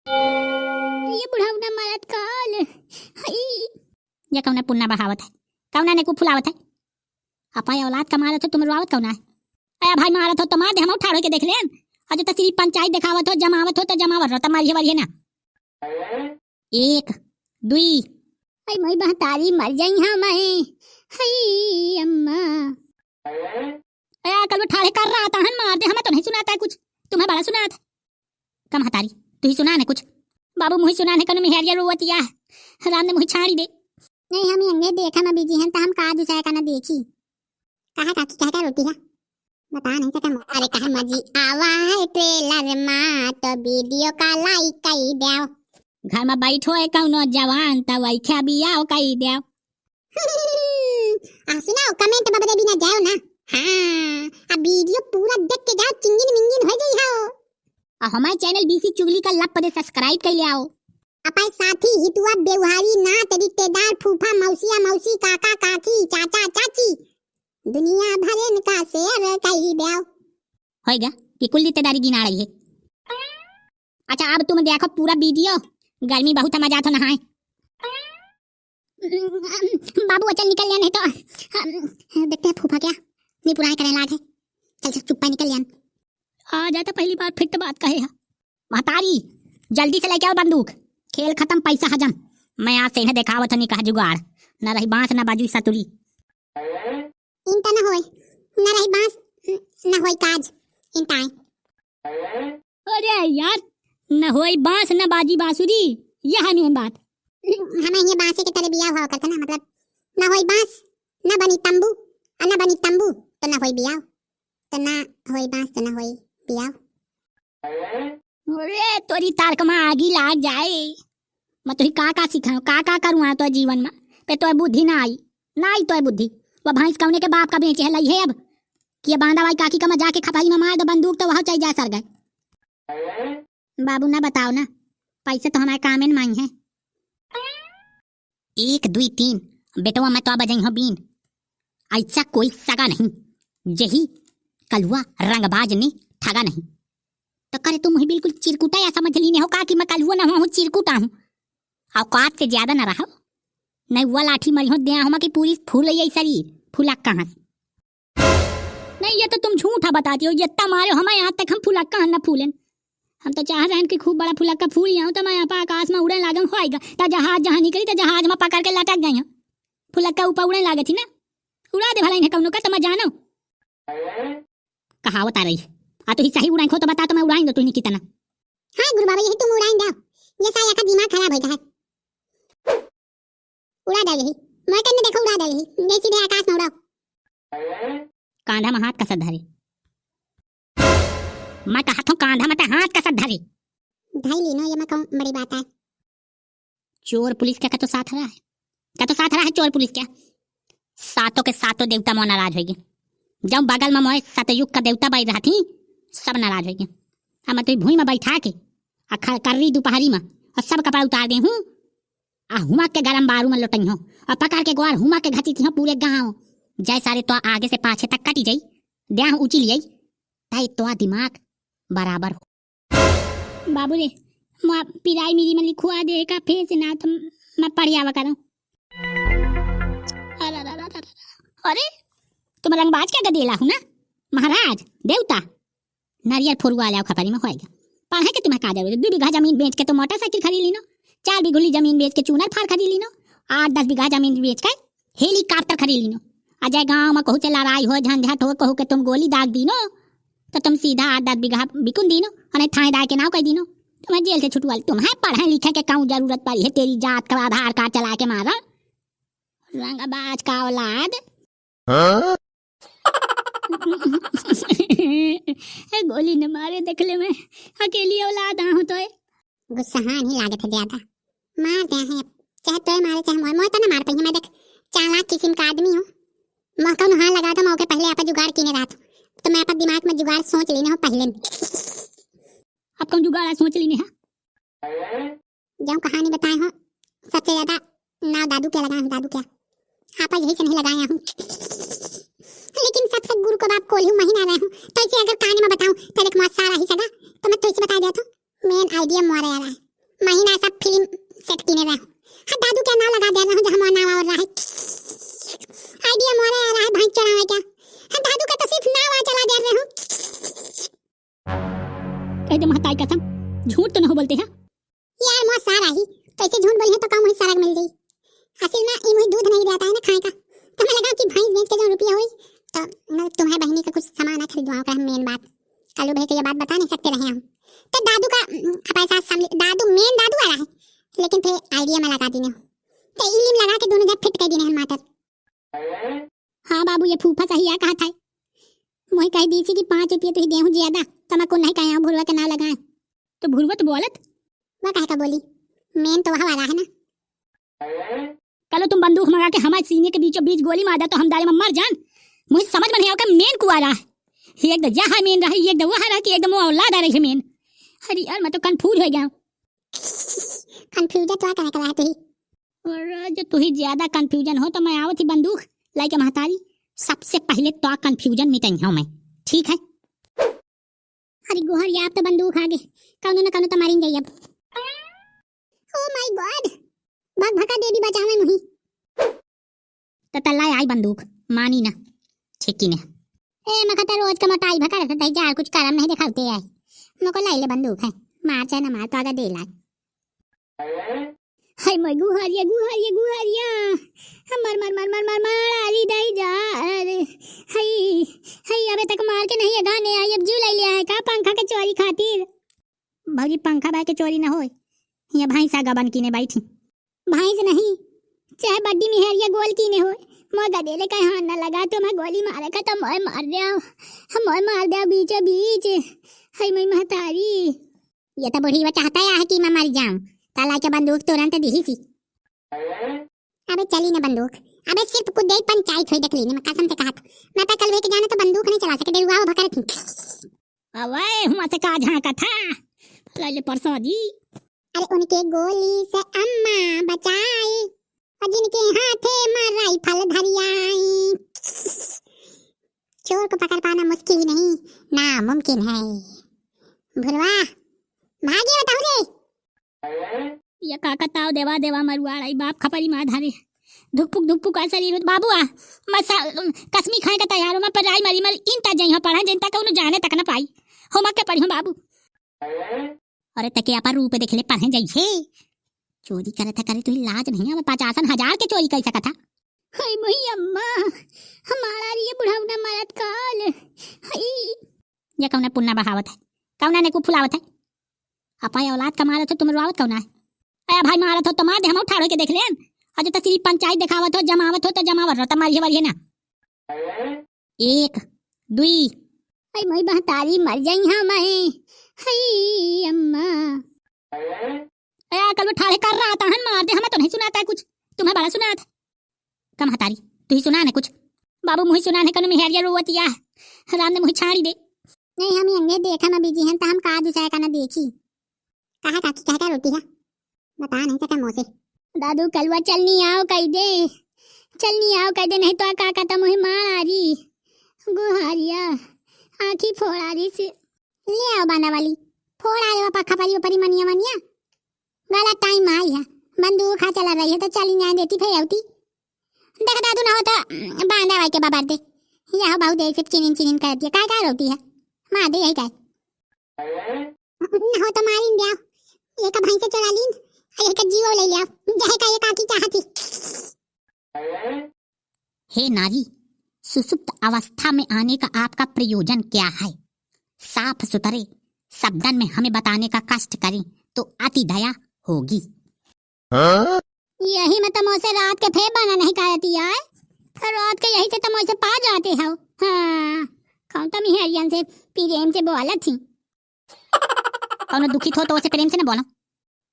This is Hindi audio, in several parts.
ये बुढ़ाउना मारत काल हई ये कौना पुन्ना बहावत है, कौना ने को फुलावत है। अपा औलाद का मारत हो तुम रोवत कौना है। अया भाई मारत हो तो मार दे, हम उठा के देख लेन। अज तो सिर्फ पंचायत दिखावत हो, जमावत हो तो जमावत रहो, मारिए वारिए ना। 1 2 आई मई बहतारी मर जाई हां मैं हई अम्मा। अया कल ठाड़े कर रहा था, हन मार दे। हमें तो नहीं सुनाता है कुछ, तुम्हें बड़ा सुनाता। कम हतारी तू ही सुना ने कुछ। बाबू मुझे सुना ने कन मेहरिया रोवतिया राम ने मुझे छाड़ी दे। नहीं हम यंगे देखा ना बीजी हैं तो हम का दूसरा का ना देखी। कहा काकी कहा रोटी है बता नहीं सका। अरे कहा मजी आवा है ट्रेलर में तो वीडियो का लाइक कई देओ। घर में बैठो है कौनो जवान तो वही क्या बियाह कई देओ। आ सुनाओ कमेंट में बता बिना जाओ ना। हां अब वीडियो पूरा देख के जाओ, चिंगिन मिंगिन हो जाई हो। और हमारे चैनल बीसी चुगली का लप पे सब्सक्राइब कर ले आओ। अपाय साथी हितुआ बेवहारी नात रिश्तेदार फूफा मौसिया मौसी काका काकी चाचा चाची दुनिया भर का शेयर कई देओ। होएगा कि कुल रिश्तेदारी गिना रही है। अच्छा अब तुम देखो पूरा वीडियो, गर्मी बहुत मजा आता नहाए। बाबू अच्छा निकल लिया नहीं तो देखते हैं फूफा क्या नहीं पुराने करने लाग है। चल चुप्पा निकल लिया आ जाता पहली बार फिर तो बात कहे। महतारी जल्दी से लेके आओ बंदूक, खेल खत्म पैसा हजम। मैं आज से इन्हें देखावत नहीं कहा जुगाड़, न रही बांस न बाजू सतुरी। इनता न होए न रही बांस न होई काज इनता है। अरे यार न होई बांस न बाजी बांसुरी, यह है मेन बात। हमें ये बांस के तरह बियाह हुआ करता ना, मतलब न होई बांस न बनी तंबू और न बनी तंबू तो न होई बियाह, तो न होई बांस तो न होई बियाह। अरे तोरी तारक में आगी लाग जाए। मैं तो का सिखाऊं का करूँ तो जीवन में पे तो बुद्धि ना आई तो बुद्धि। वह भैंस कौने के बाप का बेचे है लई है अब कि ये बांधा भाई काकी का मैं जाके खपाई में मार दो बंदूक तो वहां चल जा सर गए। बाबू ना बताओ ना, पैसे तो हमारे काम में मांग है। 1 2 3 बेटवा मैं तो बजाई हूँ बीन। ऐसा कोई सगा नहीं जही कलुआ रंगबाज ने ठगा नहीं। तो करे तुम ही बिल्कुल चिरकुटा या समझ ली नहीं हो का कि मैं कलुआ ना हूँ चिरकुटा हूँ। औकात से ज्यादा ना रहो, नहीं वो लाठी मरी हो दिया हम कि पूरी फूल यही शरीर फूला कहाँ से। नहीं ये तो तुम झूठा बताती हो, जितना मारे हो हमें यहाँ तक हम फूला कहाँ न फूलें। हम तो चाह रहे हैं कि खूब बड़ा फूला का फूल यहाँ तो मैं यहाँ पर आकाश में उड़ने लागन होएगा तो जहाज जहाँ निकली तो जहाज में पकड़ के लटक गई। फूला का ऊपर उड़ने लागे थी ना, उड़ा दे भला इन्हें कौनो का समझ जानो। कहावत आ रही आ तो ही सही उड़ाई खो तो बता तो मैं उड़ाएंगे तो नहीं कितना। हाँ गुरु बाबा यही तुम उड़ाएंगे, ये साया का दिमाग खराब हो गया है। उड़ा दे यही मैं करने देखो, उड़ा दे यही ये सीधे आकाश में उड़ाओ। कांधा में हाथ कसत धरे, मैं कहता हूँ कांधा में हाथ कसत धरे ढाई लीनो, ये मैं कहूँ बड़ी बात है। चोर पुलिस क्या तो साथ रहा है, क्या तो साथ रहा है चोर पुलिस क्या। सातों के सातों देवता मोह नाराज होगी। जब बगल में मोह सतयुग का देवता बैठ रहा थी सब नाराज होगी। अब मैं तो भूमि में बैठा के कर रही दोपहरी में और सब कपड़ा उतार गई हूँ आ हुमा के गरम बारू में लुटई हो और पकड़ के ग्वार हुमा के घसी थी पूरे गाँव। जय सारे तो आगे से पाछे तक कटी जाई, देह ऊंची लियाई ताई तो दिमाग बराबर हो। बाबू रे पिराई मेरी में लिखवा दे का फेस ना तो मैं पढ़ियावा करूं। अरे तुम रंगबाज क्या गदेला हूं ना, महाराज देवता नारियल फोरुआ लाओ खपरी में होएगा। पढ़े के तुम्हें का जरूरत, 2 बीघा जमीन बेच के तो मोटरसाइकिल खरीद ली नो, 4 बीघुली जमीन बेच के चूनर फाड़ खरीद ली नो, 8-10 बीघा जमीन बेच के हेलीकॉप्टर खरीद ली नो। अजय गाँव में कहू से लड़ाई हो झंझट हो कहू के तुम गोली दाग दी नो तो तुम सीधा 8-10 बीघा बिकुन दी नो और थानेदार के नाव कह दी नो, तुम्हें जेल से छुटवा ली। तुम्हें पढ़े लिखे के कहूँ जरूरत पड़ी है, तेरी जात का आधार कार्ड चला के मारा रंगबाज का औलाद। गोली न मारे देखले में अकेली औलाद हो तो गुस्सा नहीं लागत है ज्यादा, मारते हैं चाहे तो मारे चाहे मोर तो ना मार पाई। मैं देख चालाक किस्म का आदमी हूँ, मैं कहूँ हाँ लगा था मौके पहले आप जुगाड़ किने रहा तो मैं अपने दिमाग में जुगाड़ सोच लेना हो पहले में। अब कौन जुगाड़ सोच लेने है जब कहानी बताए हो सबसे ज्यादा नाव दादू क्या लगा, दादू क्या आप यही से नहीं लगाया हूँ, लेकिन सबसे गुरु को बाप कोली हूँ महीना रहा हूँ तो इसे अगर कहानी में बताऊँ तो एक मौत सारा ही सगा तो मैं तो इसे बता दिया था मेन आइडिया मारा आ रहा है। महीना सब फिल्म सेट किने रहा। हाँ दादू क्या नाम लगा दे रहा हूँ जहाँ नाम और रहा है। आइडिया मोरा आ रहा है भाई चढ़ावे क्या। हाँ दादू का तो सिर्फ नाम आ चला दे रहे हूँ। कह दे महताई कसम झूठ तो नहीं बोलते हैं यार। मौत सारा ही तो ऐसे झूठ बोली है तो काम हुई सारा मिल गई। असल में इन दूध नहीं रहता है ना खाए का, तो मैं लगा कि भैंस बेच के जो रुपया हुई तो तुम्हारे बहनी का कुछ सामान खरीदवाओ का। मेन बात कालू भाई को ये बात बता नहीं सकते रहे हम। तो दादू का पैसा दादू मेन दादू आ रहा है, लेकिन फिर आइडिया में लगा देने तो इलिम लगा के दोनों जब फिट कर देने माटर। हाँ बाबू ये फूफा सही आ कहा था। वही कह दी थी कि 5 रुपये तो ही देहूं ज्यादा, तो मैं को नहीं कहा भुरवा के ना लगाए। तो भुरवा तो बोलत वह कह का बोली मेन तो वह वाला है ना। कलो तुम बंदूक मंगा के हमारे सीने के बीचों बीच गोली मार दे तो हम दाले में मर जान। मुझे समझ में नहीं आता मेन को आ रहा है। एक दम यहाँ मेन रहा, एक दम वहाँ रहा, कि एकदम वो औलाद आ रही है मेन। अरे यार मैं तो कंफ्यूज हो गया। कंफ्यूजन तो क्या कर रहा है तू ही? और जो तू ही ज्यादा कंफ्यूजन हो तो मैं आवत ही बंदूक लाइक महतारी सबसे पहले तो कंफ्यूजन मिटाई हूँ मैं, ठीक है? अरे गोहर यार तो बंदूक आ गए, कौनो न कौनो तो मारेंगे जाइए अब। ओ माय गॉड भाग भगा दे दी बचावे मुही। तो तल्ला आई बंदूक मानी ना छिकी ने। ए मखता रोज का मोटाई भगा रहता है यार, कुछ काम नहीं दिखाते है। मको लाई ले बंदूक है, मार चाहे ना मार तो आगे दे ला। हाय मैं गुहारिया गुहारिया गुहारिया मर मर मर मर मर मर आली दाई जा। अरे हाय हाय अबे तक मार के नहीं है गाने आई, अब जीव ले लिया है का पंखा के चोरी खातिर। भौजी पंखा बा के चोरी ना होए, ये भैंसा गबन कीने बैठी। भैंस नहीं चाहे बड्डी मिहरिया गोल कीने होए, मोगा दे ले कहीं हाथ ना लगा तो मैं गोली मारे का तो मैं मार दिया, हम मार दिया बीचों बीच। हाय मैं महतारी ये तो बूढ़ी वो चाहता है कि मैं मर जाऊं, ताला के बंदूक तुरंत दी सी। अबे चली ना बंदूक, अबे सिर्फ कुछ देर पंचायत हुई देख ली मैं कसम से कहा था मैं तो कल वे के जाने तो बंदूक नहीं चला सके डेरुआ भकर थी। अवे हुआ से का झांका था ले परसों जी। अरे उनके गोली से अम्मा बचाई और जिनके हाथे में राइफल धरी आई। चोर को पकड़ पाना मुश्किल ही नहीं नामुमकिन है। भुरवा भागे बताओ रे ये काका ताव देवा देवा मरुआड़ाई बाप खपरी मां धारे धुकपुक का शरीर बाबू आ मसा कसमी खाए का तैयार हो मैं पढ़ाई मरी मरी इंता जइहा पढ़ा जनता का उन जाने तक ना पाई हो मक्के पढ़ी हो बाबू। अरे तके आपा रूप देख ले पढ़े जाइए चोरी करे था करे तो लाज नहीं है 50,000 के चोरी कर सका था। हाय मोही अम्मा हमारा ये बुढ़ाउना मरत काल हाय ये कौन पुन्ना बहावत है कौना ने को फुलावत है अपा औलाद का मारत हो तुम रुआवत कौना है। अया भाई मारत हो तो मार दे हम उठाड़ के देख ले अज तो सिर्फ पंचायत दिखावत हो जमावत हो तो जमावत रहो मारिए वारिए ना 1 2 हाय मोही बहतारी मर जाई हां मैं हाय अम्मा। कल ठाड़े कर रहा था मार दे हमें तो नहीं सुनाता है कुछ तुम्हें बड़ा सुना था कम हतारी तू ही सुना है कुछ बाबू मुही सुना है कन मेहरिया रोवतिया राम ने मुही छाड़ी दे नहीं हम अंगे देखा ना बीजी हैं तो हम का दूसरा का ना देखी कहा काकी कह रोटी है बता नहीं सका मोसे। दादू कलवा चलनी आओ कह दे नहीं तो काका तो मुही मारी गुहारिया आँखी फोड़ा रही से ले आओ बांधा वाली फोड़ा रे पखा परी परी मनिया मनिया गलत टाइम आई है बंदूक खा चला रही है तो चली न्याय देती फिर आवती देख दादू ना होता बांधा वाई के बाबर दे यह बहुत देर से चिनिन चिनिन करती है क्या रोती है मार दे यही क्या ना हो तो मारिन दिया ये का भाई से चला लीन ये का जीवो ले लिया जहे का ये काकी चाहती। हे नारी सुसुप्त अवस्था में आने का आपका प्रयोजन क्या है? साफ सुथरे शब्दन में हमें बताने का कष्ट करें तो अति दया होगी। यही में तमो से रात के फेर बना नहीं करती है रात के यही से तमो से पा जाते हो। हाँ कौन तो मिहरियन से प्रेम से बोला थी कौन दुखित हो तो उसे प्रेम से ना बोलो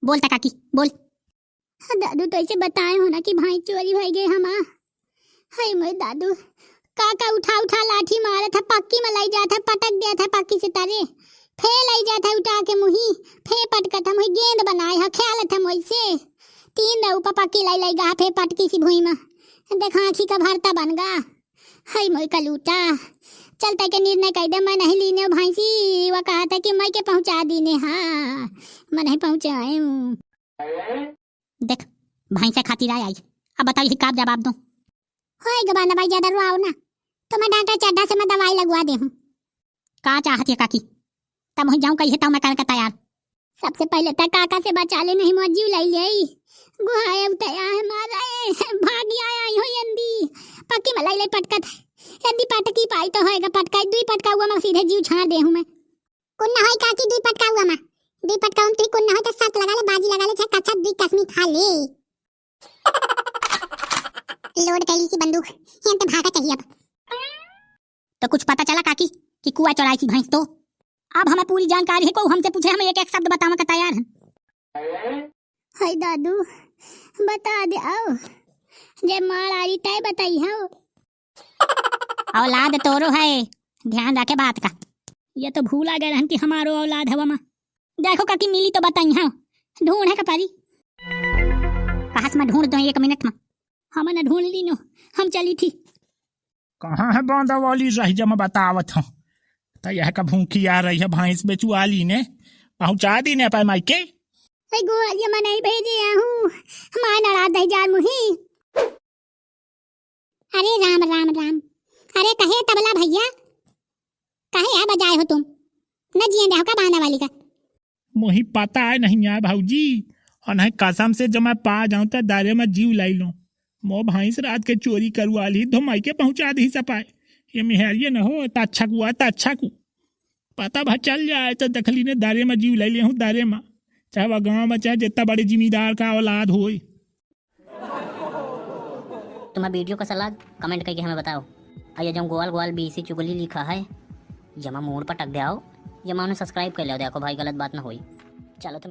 बोल काकी बोल। दादू तो ऐसे बताए हो ना कि भाई चोरी भाई गए हम हाय मैं दादू काका उठा उठा लाठी मारा था पक्की में लाई जाता पटक दिया था पक्की से तारे फे लाई जाता उठा के मुही फे पटका था मुही गेंद बनाए हा ख्याल था मुझसे 3 दा ऊपर पक्की लाई लाई गा फे पटकी सी भुई में देखा आँखी का भरता बन गा। हाय मैं कलूटा चलता के निर्णय कह दे मैं नहीं लीने भैंसी वो कहा था कि मैं के पहुंचा दीने हाँ मैं नहीं पहुंचाए हूँ। देख भैंसे खातिर आई अब बताइए का जवाब दूं। होए गबाना भाई ज्यादा रुआओ ना तो मैं डांटा चड्ढा से मैं दवाई लगवा दे हूं। का चाहती है काकी तब वहीं जाऊं कही तो मैं करने का तैयार। सबसे पहले तक काका से बचा ले नहीं मौजी लाई ले गुहाए उतया है मारा भागी आया हो यंदी पक्की मलाई ले पटकत यदि पटकी पाई तो होएगा पटकाई दुई पटका हुआ मैं सीधे जीव छाड़ दे हूं मैं कुन्ना होई काकी दुई पटका हुआ मैं दुई पटका हम तो कुन्ना होई तो साथ लगा ले बाजी लगा ले छक अच्छा दुई कसमी खा ले लोड कैली सी बंदूक यहां तो भागा चाहिए अब। तो कुछ पता चला काकी कि कुआ चौराई थी भैंस तो अब हमें पूरी जानकारी है को हमसे पूछे हमें एक एक शब्द बताने का तैयार है। हाय दादू बता दे आओ जे मार आ रही तय बताई हो। औलाद तोरो है ध्यान रखे बात का ये तो भूला गए रहन कि हमारो औलाद है वमा देखो काकी मिली तो बताई हाँ ढूंढ है कपारी कहाँ से मैं ढूंढ दूं 1 मिनट में हमने ढूंढ ली नो हम चली थी। कहाँ है बांधा वाली रही जब मैं बतावत हूँ तो यह का भूखी आ रही है भैंस बेचुआली ने पहुँचा दी ने पाए मायके गोलिया मैं नहीं भेजे हूँ हमारा नाराज दही जार मुही। अरे राम राम राम अरे कहे तबला भैया कहे है बजाए हो तुम न जिए रहो का बांधा वाली का मुही पता है नहीं यार भाऊजी और नहीं कसम से जब मैं पा जाऊं तो दारे में जीव लाई लूं मो भैंस रात के चोरी करवा ली तो मायके पहुंचा दी सपाए ये मेहरिए न हो तो अच्छा कुआ तो अच्छा कु पता भा चल जाए तो दखली ने दारे में जीव लाई ले हूँ दारे में चाहे वह गाँव में चाहे जितना बड़े जिम्मेदार का औलाद हो। तुम्हें वीडियो का सलाह कमेंट करके हमें बताओ और ये जो गोल गोल बीसी चुगली लिखा है जमा मोड़ पर टक दे आओ जमा उन्हें सब्सक्राइब कर लो देखो भाई गलत बात ना होई। चलो तुम